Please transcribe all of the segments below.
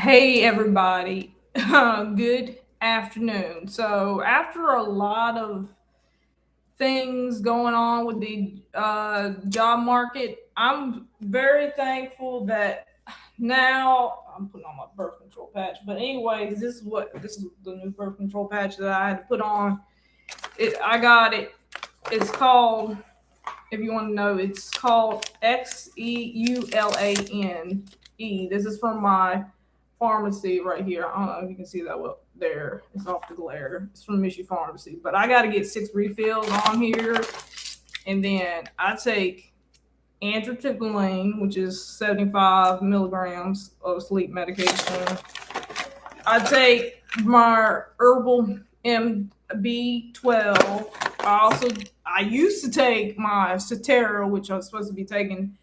Hey, everybody. Good afternoon. So, after a lot of things going on with the job market, I'm very thankful that now I'm putting on my birth control patch. But, anyways, this is the new birth control patch that I had to put on. I got it. It's called, if you want to know, it's called XEULANE. This is from my pharmacy right here. I don't know if you can see that well there. It's off the glare. It's from Michigan Pharmacy. But I got to get 6 refills on here. And then I take amitriptyline, which is 75 milligrams of sleep medication. I take my herbal MB12. I used to take my Cetera, which I was supposed to be taking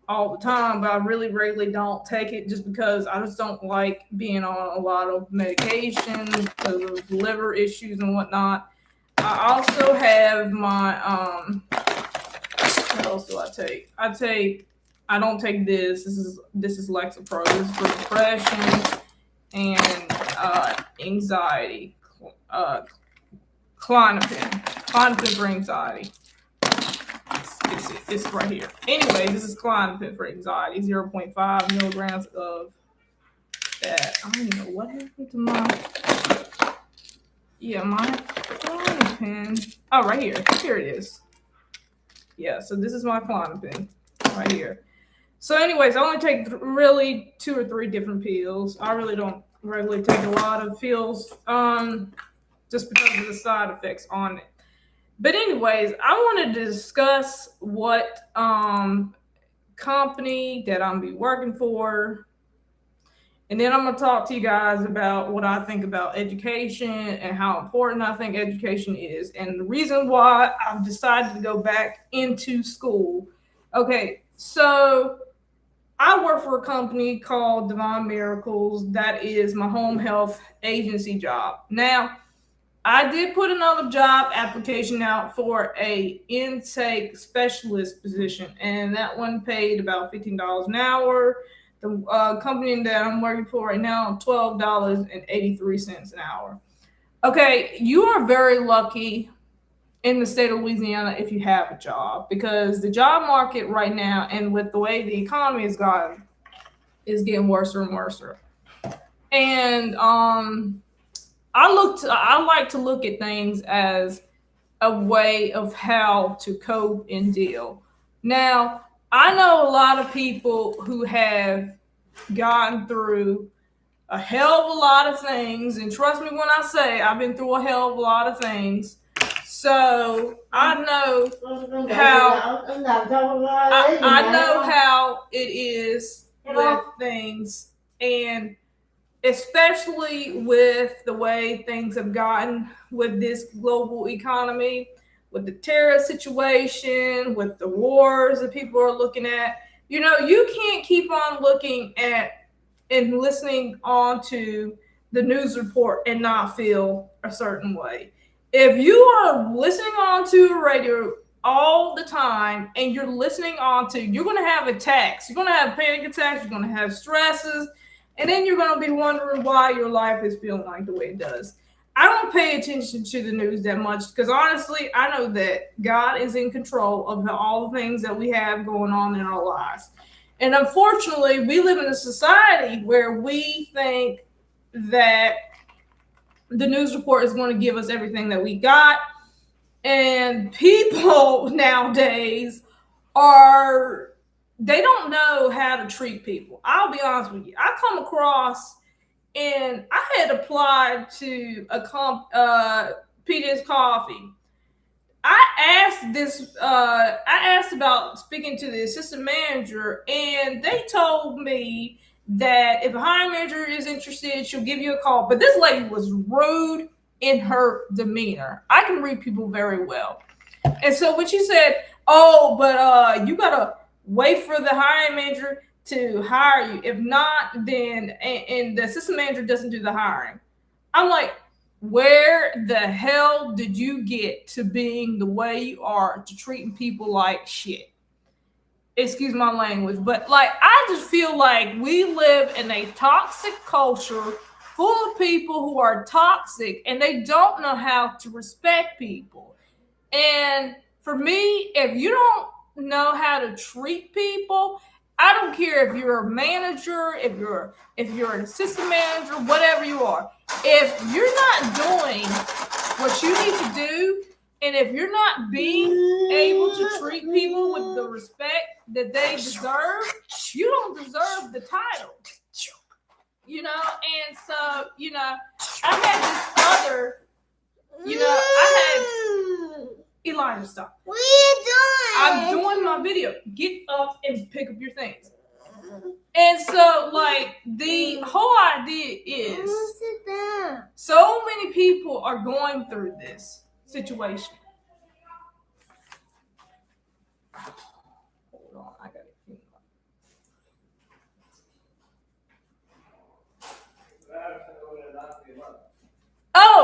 all the time, but I really rarely don't take it just because I just don't like being on a lot of medication because of liver issues and whatnot. I also have my what else do I take? I don't take this. This is Lexapro. This is for depression and anxiety. Uh, Klonopin for anxiety. It's right here. Anyway, this is Klonopin for anxiety. 0.5 milligrams of that. I don't even know what happened to my. Yeah, my Klonopin. Oh, right here. Here it is. Yeah, so this is my Klonopin right here. So, anyways, I only take really 2 or 3 different pills. I really don't regularly take a lot of pills, just because of the side effects on it. But anyways, I wanted to discuss what company that I'm be working for, and then I'm gonna talk to you guys about what I think about education and how important I think education is, and the reason why I've decided to go back into school. Okay, so I work for a company called Divine Miracles. That is my home health agency job. Now, I did put another job application out for a intake specialist position, and that one paid about $15 an hour. The company that I'm working for right now, $12.83 an hour. Okay, you are very lucky in the state of Louisiana if you have a job because the job market right now, and with the way the economy is going, is getting worse and worse. And I like to look at things as a way of how to cope and deal. Now, I know a lot of people who have gotten through a hell of a lot of things, and trust me when I say I've been through a hell of a lot of things. So I know how it is with things, and especially with the way things have gotten with this global economy, with the terror situation, with the wars that people are looking at. You can't keep on looking at and listening on to the news report and not feel a certain way. If you are listening on to a radio all the time and you're going to have attacks, you're going to have panic attacks, you're going to have stresses, and then you're going to be wondering why your life is feeling like the way it does. I don't pay attention to the news that much because honestly, I know that God is in control of all the things that we have going on in our lives. And unfortunately, we live in a society where we think that the news report is going to give us everything that we got. And people nowadays they don't know how to treat people. I'll be honest with you. I come across, and I had applied to PJ's Coffee. I asked about speaking to the assistant manager, and they told me that if a hiring manager is interested, she'll give you a call. But this lady was rude in her demeanor. I can read people very well. And so when she said, "Oh, but you gotta wait for the hiring manager to hire you. If not, then and the assistant manager doesn't do the hiring." I'm like, where the hell did you get to being the way you are to treating people like shit? excuse my language, but like I just feel like we live in a toxic culture full of people who are toxic and they don't know how to respect people. And for me, if you don't know how to treat people, I don't care if you're a manager, if you're an assistant manager, whatever you are. If you're not doing what you need to do, and if you're not being able to treat people with the respect that they deserve, you don't deserve the title. You know, and so, you know, I had this other, you know, I had Elijah, stop. What are you doing? I'm doing my video. Get up and pick up your things. And so, like, the whole idea is Sit down. so many people are going through this situation. Hold on, I gotta clean up. Oh!